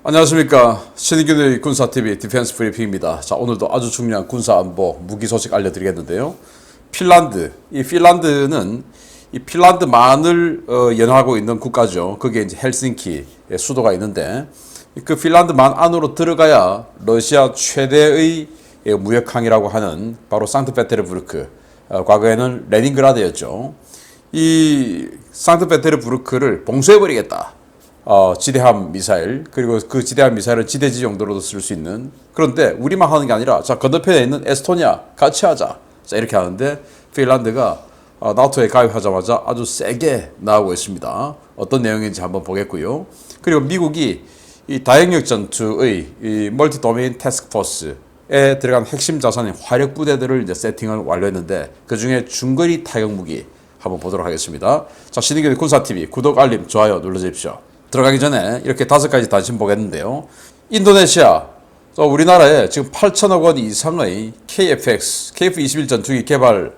안녕하십니까. 신인균의 군사TV 디펜스 브리핑입니다. 자, 오늘도 아주 중요한 군사안보 무기 소식 알려드리겠는데요. 핀란드는 이 핀란드만을 연하고 있는 국가죠. 그게 이제 헬싱키의 수도가 있는데 그 핀란드만 안으로 들어가야 러시아 최대의 무역항이라고 하는 바로 상트페테르부르크, 과거에는 레닌그라드였죠. 이 상트페테르부르크를 봉쇄해버리겠다. 지대함 미사일, 그리고 그 지대함 미사일은 지대지 용도로도 쓸 수 있는. 그런데 우리만 하는 게 아니라 자, 건너편에 있는 에스토니아 같이 하자. 자, 이렇게 하는데 핀란드가 나토에 가입하자마자 아주 세게 나오고 있습니다. 어떤 내용인지 한번 보겠고요. 그리고 미국이 이 다영역 전투의 이 멀티 도메인 태스크 포스에 들어간 핵심 자산인 화력 부대들을 이제 세팅을 완료했는데 그 중에 중거리 타격 무기 한번 보도록 하겠습니다. 자, 신인균의 군사TV 구독, 알림, 좋아요 눌러주십시오. 들어가기 전에 이렇게 5가지 단신 보겠는데요. 인도네시아, 우리나라에 지금 8천억 원 이상의 KF-21 전투기 개발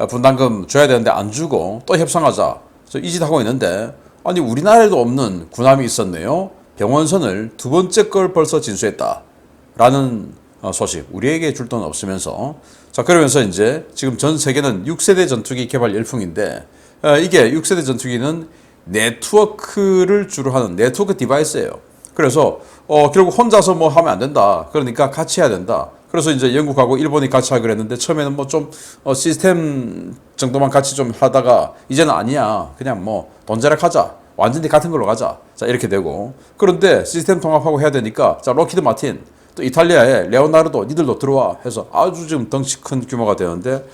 분담금 줘야 되는데 안 주고 또 협상하자. 이 짓 하고 있는데, 아니 우리나라에도 없는 군함이 있었네요. 병원선을 두 번째 걸 벌써 진수했다. 라는 소식. 우리에게 줄 돈 없으면서. 자, 그러면서 이제 지금 전 세계는 6세대 전투기 개발 열풍인데, 이게 6세대 전투기는 네트워크를 주로 하는 네트워크 디바이스예요. 그래서 결국 혼자서 뭐 하면 안 된다. 그러니까 같이 해야 된다. 그래서 이제 영국하고 일본이 같이 하기로 했는데 처음에는 뭐 좀 시스템 정도만 같이 좀 하다가 이제는 아니야. 그냥 뭐 돈제락 하자. 완전히 같은 걸로 가자. 자, 이렇게 되고. 그런데 시스템 통합하고 해야 되니까 자, 록히드 마틴, 또 이탈리아의 레오나르도 니들도 들어와 해서 아주 지금 덩치 큰 규모가 되는데,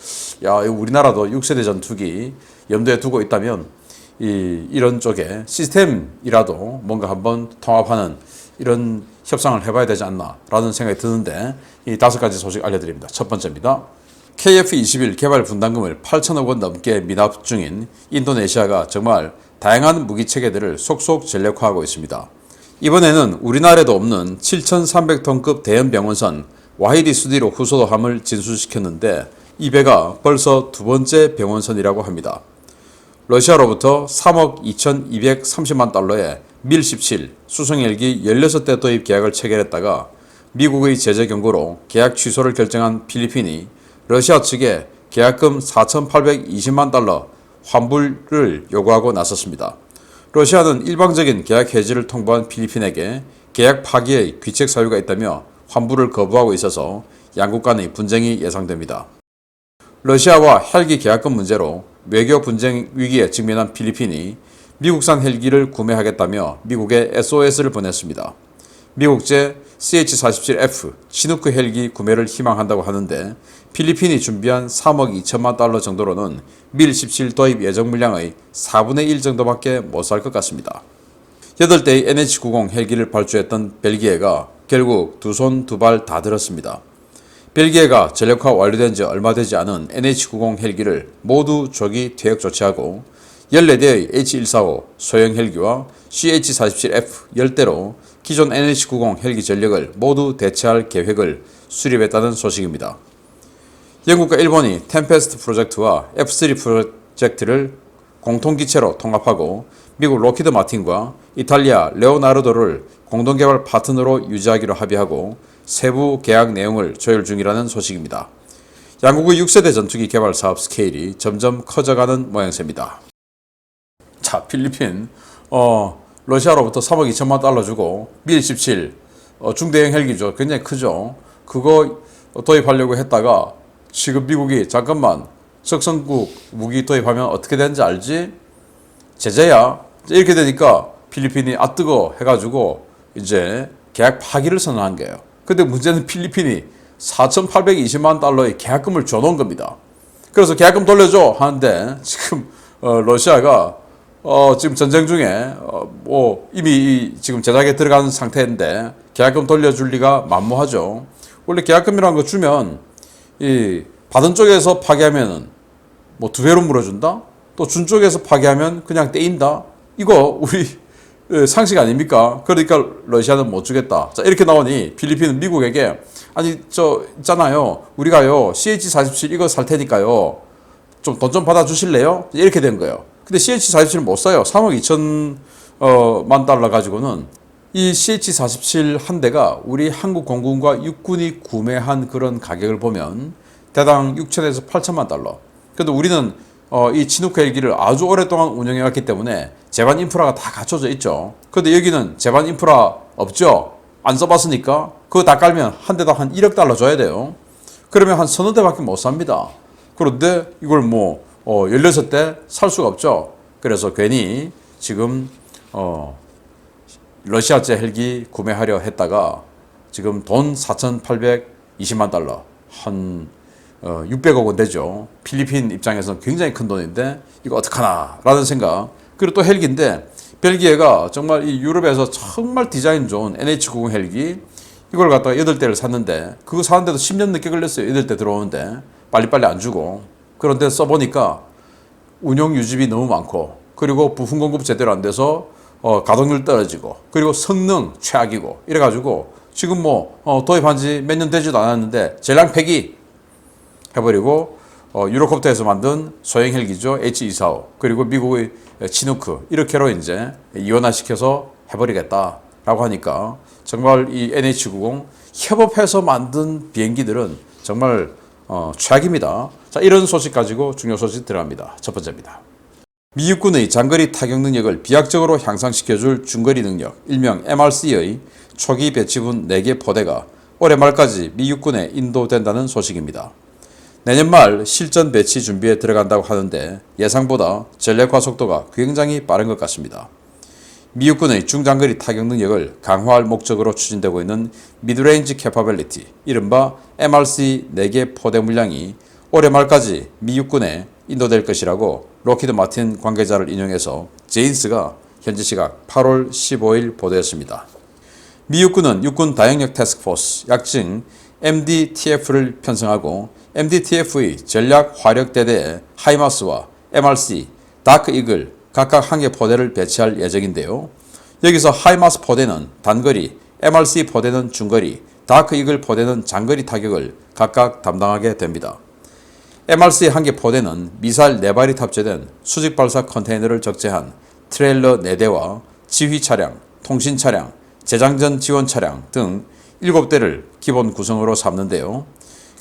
야, 우리나라도 6세대 전투기 염두에 두고 있다면 이런 쪽에 시스템이라도 뭔가 한번 통합하는 이런 협상을 해봐야 되지 않나라는 생각이 드는데, 이 5가지 소식 알려드립니다. 첫 번째입니다. KF-21 개발 분담금을 8천억 원 넘게 미납 중인 인도네시아가 정말 다양한 무기 체계들을 속속 전력화하고 있습니다. 이번에는 우리나라에도 없는 7,300톤급 대형 병원선 와히디 수디로 후소도함을 진수시켰는데 이 배가 벌써 두 번째 병원선이라고 합니다. 러시아로부터 3억 2,230만 달러의 밀17 수송헬기 16대 도입 계약을 체결했다가 미국의 제재 경고로 계약 취소를 결정한 필리핀이 러시아 측에 계약금 4,820만 달러 환불을 요구하고 나섰습니다. 러시아는 일방적인 계약 해지를 통보한 필리핀에게 계약 파기의 귀책 사유가 있다며 환불을 거부하고 있어서 양국 간의 분쟁이 예상됩니다. 러시아와 헬기 계약금 문제로 외교 분쟁 위기에 직면한 필리핀이 미국산 헬기를 구매하겠다며 미국에 SOS를 보냈습니다. 미국제 CH-47F 치누크 헬기 구매를 희망한다고 하는데 필리핀이 준비한 3억 2천만 달러 정도로는 밀17 도입 예정 물량의 4분의 1 정도밖에 못 살 것 같습니다. 8대의 NH-90 헬기를 발주했던 벨기에가 결국 두 손 두 발 다 들었습니다. 벨기에가 전력화 완료된 지 얼마 되지 않은 NH-90 헬기를 모두 조기 퇴역 조치하고 14대의 H-145 소형 헬기와 CH-47F 10대로 기존 NH-90 헬기 전력을 모두 대체할 계획을 수립했다는 소식입니다. 영국과 일본이 템페스트 프로젝트와 F3 프로젝트를 공통기체로 통합하고 미국 록히드 마틴과 이탈리아 레오나르도를 공동개발 파트너로 유지하기로 합의하고 세부 계약 내용을 조율 중이라는 소식입니다. 양국의 6세대 전투기 개발 사업 스케일이 점점 커져가는 모양새입니다. 자, 필리핀 러시아로부터 3억 2천만 달러 주고 밀17 중대형 헬기죠. 굉장히 크죠. 그거 도입하려고 했다가 지금 미국이 잠깐만 적성국 무기 도입하면 어떻게 되는지 알지? 제재야. 이렇게 되니까 필리핀이 아 뜨거 해가지고 이제 계약 파기를 선언한 거예요. 근데 문제는 필리핀이 4,820만 달러의 계약금을 줘놓은 겁니다. 그래서 계약금 돌려줘 하는데 지금 러시아가 지금 전쟁 중에 이미 지금 제작에 들어간 상태인데 계약금 돌려줄 리가 만무하죠. 원래 계약금이라는 거 주면 이 받은 쪽에서 파기하면은 뭐 2배로 물어준다? 또 준 쪽에서 파기하면 그냥 떼인다? 이거 우리 상식 아닙니까? 그러니까 러시아는 못 주겠다. 자, 이렇게 나오니 필리핀은 미국에게 아니 있잖아요. 우리가요 CH-47 이거 살 테니까요. 좀 돈 좀 받아주실래요? 이렇게 된 거예요. 근데 CH-47은 못 사요. 3억 2천만 달러 가지고는 이 CH-47 한 대가 우리 한국 공군과 육군이 구매한 그런 가격을 보면 대당 6천에서 8천만 달러. 그래도 우리는 이 치누크 헬기를 아주 오랫동안 운영해 왔기 때문에 제반 인프라가 다 갖춰져 있죠. 그런데 여기는 제반 인프라 없죠. 안 써봤으니까 그거 다 깔면 한 대당 한 1억 달러 줘야 돼요. 그러면 한 서너 대밖에 못 삽니다. 그런데 이걸 16대 살 수가 없죠. 그래서 괜히 지금 러시아제 헬기 구매하려 했다가 지금 돈 4,820만 달러 한 600억 원 되죠. 필리핀 입장에서는 굉장히 큰 돈인데 이거 어떡하나 라는 생각. 그리고 또 헬기인데 벨기에가 정말 이 유럽에서 정말 디자인 좋은 NH90 헬기 이걸 갖다가 8대를 샀는데 그거 사는데도 10년 늦게 걸렸어요. 8대 들어오는데 빨리빨리 안 주고. 그런데 써보니까 운용 유지비 너무 많고 그리고 부품 공급 제대로 안 돼서 가동률 떨어지고 그리고 성능 최악이고 이래가지고 지금 도입한 지 몇 년 되지도 않았는데 전량 폐기 해버리고 유로콥터에서 만든 소형 헬기죠. H245 그리고 미국의 치누크 이렇게로 이제 이원화시켜서 해버리겠다라고 하니까 정말 이 NH90 협업해서 만든 비행기들은 정말 최악입니다. 자, 이런 소식 가지고 중요 소식 들어갑니다. 첫 번째입니다. 미 육군의 장거리 타격 능력을 비약적으로 향상시켜줄 중거리 능력, 일명 MRC의 초기 배치군 4개 포대가 올해 말까지 미 육군에 인도된다는 소식입니다. 내년 말 실전 배치 준비에 들어간다고 하는데 예상보다 전력화 속도가 굉장히 빠른 것 같습니다. 미 육군의 중장거리 타격 능력을 강화할 목적으로 추진되고 있는 미드레인지 캐파빌리티, 이른바 MRC 4개 포대 물량이 올해 말까지 미 육군에 인도될 것이라고 록히드 마틴 관계자를 인용해서 제인스가 현지 시각 8월 15일 보도했습니다. 미 육군은 육군 다영역 태스크포스, 약칭 MDTF를 편성하고 MDTF의 전략 화력대대에 하이마스와 MRC, 다크 이글 각각 한 개 포대를 배치할 예정인데요. 여기서 하이마스 포대는 단거리, MRC 포대는 중거리, 다크 이글 포대는 장거리 타격을 각각 담당하게 됩니다. MRC 한 개 포대는 미사일 4발이 탑재된 수직 발사 컨테이너를 적재한 트레일러 4대와 지휘 차량, 통신 차량, 재장전 지원 차량 등 7대를 기본 구성으로 삼는데요.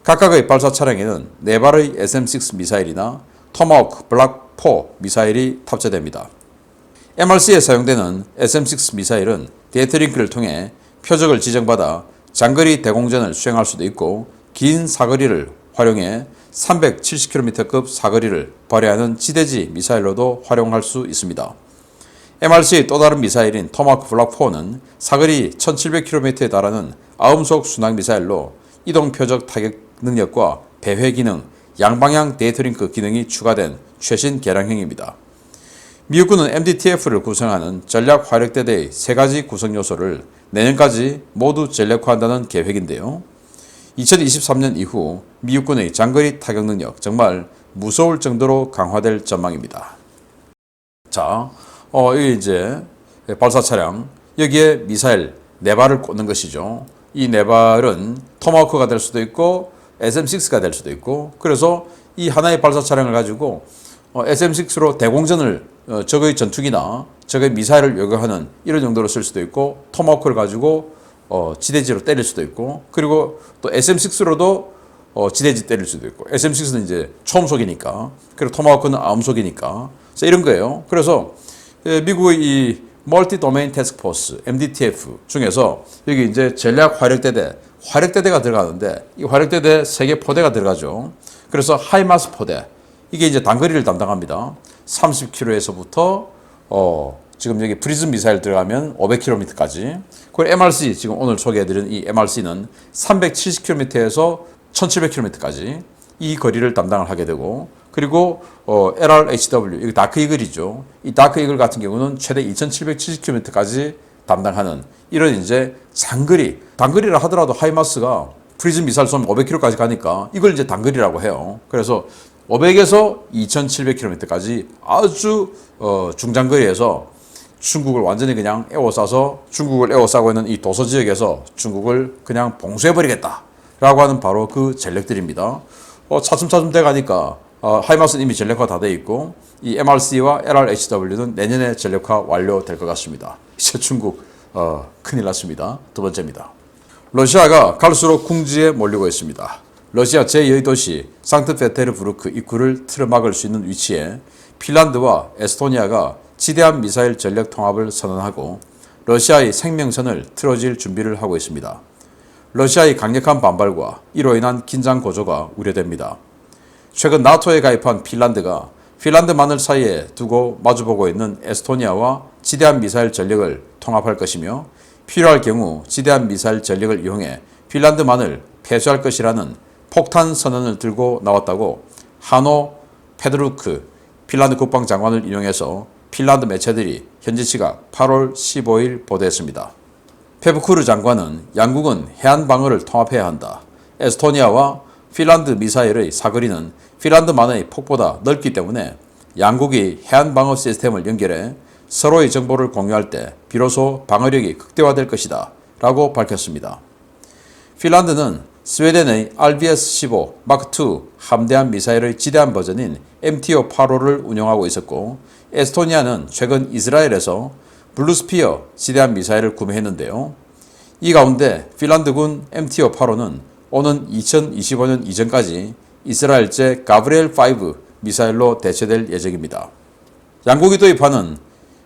각각의 발사 차량에는 4발의 SM-6 미사일이나 토마호크 블락 4 미사일이 탑재됩니다. MRC에 사용되는 SM-6 미사일은 데이터링크를 통해 표적을 지정받아 장거리 대공전을 수행할 수도 있고 긴 사거리를 활용해 370km급 사거리를 발휘하는 지대지 미사일로도 활용할 수 있습니다. MRC의 또 다른 미사일인 토마호크 블락 4는 사거리 1700km에 달하는 아음속 순항 미사일로 이동 표적 타격 능력과 배회 기능, 양방향 데이터링크 기능이 추가된 최신 개량형입니다. 미 육군은 MDTF를 구성하는 전략 화력대대의 3가지 구성 요소를 내년까지 모두 전력화한다는 계획인데요. 2023년 이후 미 육군의 장거리 타격 능력 정말 무서울 정도로 강화될 전망입니다. 자, 여기 이제 발사 차량, 여기에 미사일 4발을 꽂는 것이죠. 이 4발은 토마호크가 될 수도 있고 SM-6가 될 수도 있고, 그래서 이 하나의 발사 차량을 가지고 SM-6로 대공전을 적의 전투기나 적의 미사일을 요격하는 이런 정도로 쓸 수도 있고, 토마호크를 가지고 지대지로 때릴 수도 있고, 그리고 또 SM-6로도 지대지 때릴 수도 있고, SM-6는 이제 초음속이니까, 그리고 토마호크는 아음속이니까, 이런 거예요. 그래서 미국의 이 멀티 도메인 태스크포스 MDTF 중에서 여기 이제 전략 화력대대가 들어가는데, 이 화력대대 3개 포대가 들어가죠. 그래서 하이마스 포대, 이게 이제 단거리를 담당합니다. 30km에서부터 지금 여기 프리즘 미사일 들어가면 500km까지. 그리고 MRC, 지금 오늘 소개해드린 이 MRC는 370km에서 1700km까지 이 거리를 담당을 하게 되고, 그리고 LRHW, 이거 다크 이글이죠. 이 다크 이글 같은 경우는 최대 2770km까지 담당하는 이런 이제 단거리라 하더라도 하이마스가 프리즘 미사일 쏘면 500km까지 가니까 이걸 이제 단거리라고 해요. 그래서 500에서 2700km까지 아주 중장거리에서 중국을 완전히 그냥 중국을 에워싸고 있는 이 도서 지역에서 중국을 그냥 봉쇄해버리겠다라고 하는 바로 그 전력들입니다. 차츰차츰 돼가니까 하이마스는 이미 전력화 다 돼 있고, 이 MRC와 LRHW는 내년에 전력화 완료될 것 같습니다. 이제 중국 큰일 났습니다. 두 번째입니다. 러시아가 갈수록 궁지에 몰리고 있습니다. 러시아 제2도시 상트페테르부르크 입구를 틀어막을 수 있는 위치에 핀란드와 에스토니아가 지대한 미사일 전력 통합을 선언하고 러시아의 생명선을 틀어질 준비를 하고 있습니다. 러시아의 강력한 반발과 이로 인한 긴장 고조가 우려됩니다. 최근 나토에 가입한 핀란드가 핀란드만을 사이에 두고 마주보고 있는 에스토니아와 지대한 미사일 전력을 통합할 것이며 필요할 경우 지대한 미사일 전력을 이용해 핀란드만을 폐쇄할 것이라는 폭탄 선언을 들고 나왔다고 하노 페드루크 핀란드 국방장관을 인용해서 핀란드 매체들이 현지 시각 8월 15일 보도했습니다. 페브쿠르 장관은 양국은 해안 방어를 통합해야 한다. 에스토니아와 핀란드 미사일의 사거리는 핀란드만의 폭보다 넓기 때문에 양국이 해안 방어 시스템을 연결해 서로의 정보를 공유할 때 비로소 방어력이 극대화될 것이다 라고 밝혔습니다. 핀란드는 스웨덴의 RBS-15 마크2 함대한 미사일의 지대한 버전인 MTO-85를 운용하고 있었고 에스토니아는 최근 이스라엘에서 블루스피어 지대한 미사일을 구매했는데요. 이 가운데 핀란드군 MTO-85는 오는 2025년 이전까지 이스라엘제 가브리엘-5 미사일로 대체될 예정입니다. 양국이 도입하는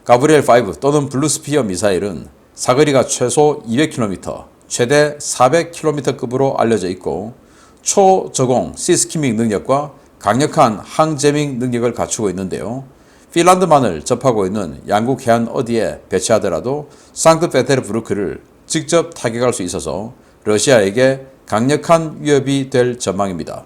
가브리엘-5 또는 블루스피어 미사일은 사거리가 최소 200km, 최대 400km급으로 알려져 있고 초저공 시스키믹 능력과 강력한 항제밍 능력을 갖추고 있는데요. 핀란드만을 접하고 있는 양국 해안 어디에 배치하더라도 상트페테르부르크를 직접 타격할 수 있어서 러시아에게 강력한 위협이 될 전망입니다.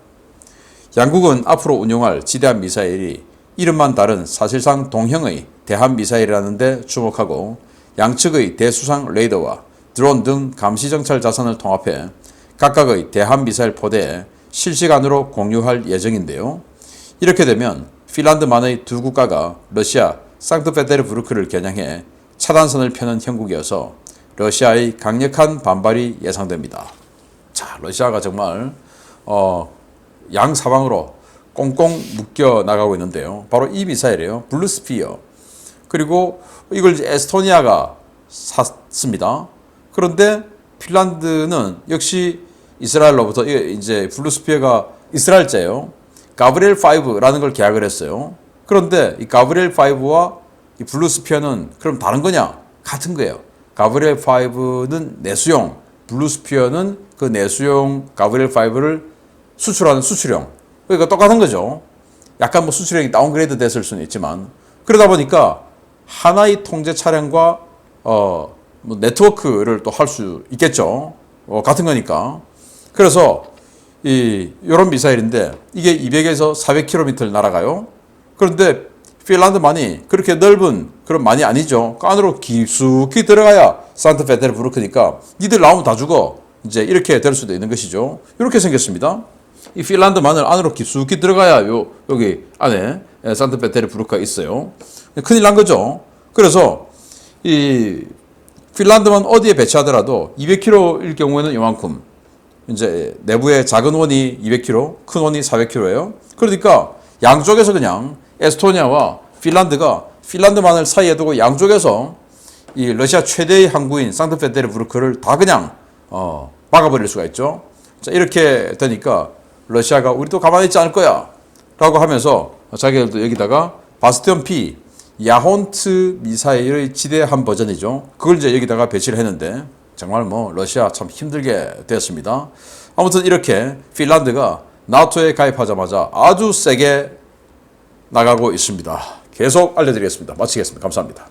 양국은 앞으로 운용할 지대한 미사일이 이름만 다른 사실상 동형의 대한미사일이라는 데 주목하고 양측의 대수상 레이더와 드론 등 감시정찰 자산을 통합해 각각의 대한미사일 포대에 실시간으로 공유할 예정인데요. 이렇게 되면 핀란드만의 두 국가가 러시아 상트페테르부르크를 겨냥해 차단선을 펴는 형국이어서 러시아의 강력한 반발이 예상됩니다. 자, 러시아가 정말 양사방으로 꽁꽁 묶여 나가고 있는데요. 바로 이 미사일이에요. 블루스피어. 그리고 이걸 이제 에스토니아가 샀습니다. 그런데 핀란드는 역시 이스라엘로부터 이제 블루스피어가 이스라엘제예요. 가브리엘 5라는 걸 계약을 했어요. 그런데 이 가브리엘 5와 이 블루스피어는 그럼 다른 거냐? 같은 거예요. 가브리엘 5는 내수용, 블루스피어는 그 내수용 가브리엘 5를 수출하는 수출용. 그러니까 똑같은 거죠. 약간 뭐 수출형이 다운그레이드 됐을 수는 있지만 그러다 보니까 하나의 통제 차량과 뭐 네트워크를 또 할 수 있겠죠. 같은 거니까. 그래서 이런 미사일인데 이게 200에서 400km를 날아가요. 그런데 핀란드만이 그렇게 넓은 그런 만이 아니죠. 그 안으로 깊숙이 들어가야 상트페테르부르크니까 니들 나오면 다 죽어. 이제 이렇게 될 수도 있는 것이죠. 이렇게 생겼습니다. 이 핀란드만을 안으로 깊숙이 들어가야 여기 안에 상트페테르부르크가 있어요. 큰일 난 거죠. 그래서 이 핀란드만 어디에 배치하더라도 200km일 경우에는 이만큼 이제 내부에 작은 원이 200km, 큰 원이 400km예요. 그러니까 양쪽에서 그냥 에스토니아와 핀란드가 핀란드만을 사이에 두고 양쪽에서 이 러시아 최대의 항구인 상트페테르부르크를 다 그냥 막아버릴 수가 있죠. 자, 이렇게 되니까 러시아가 우리도 가만히 있지 않을 거야 라고 하면서 자기들도 여기다가 바스티온 P 야혼트 미사일의 지대한 버전이죠. 그걸 이제 여기다가 배치를 했는데 정말 뭐 러시아 참 힘들게 되었습니다. 아무튼 이렇게 핀란드가 나토에 가입하자마자 아주 세게 나가고 있습니다. 계속 알려드리겠습니다. 마치겠습니다. 감사합니다.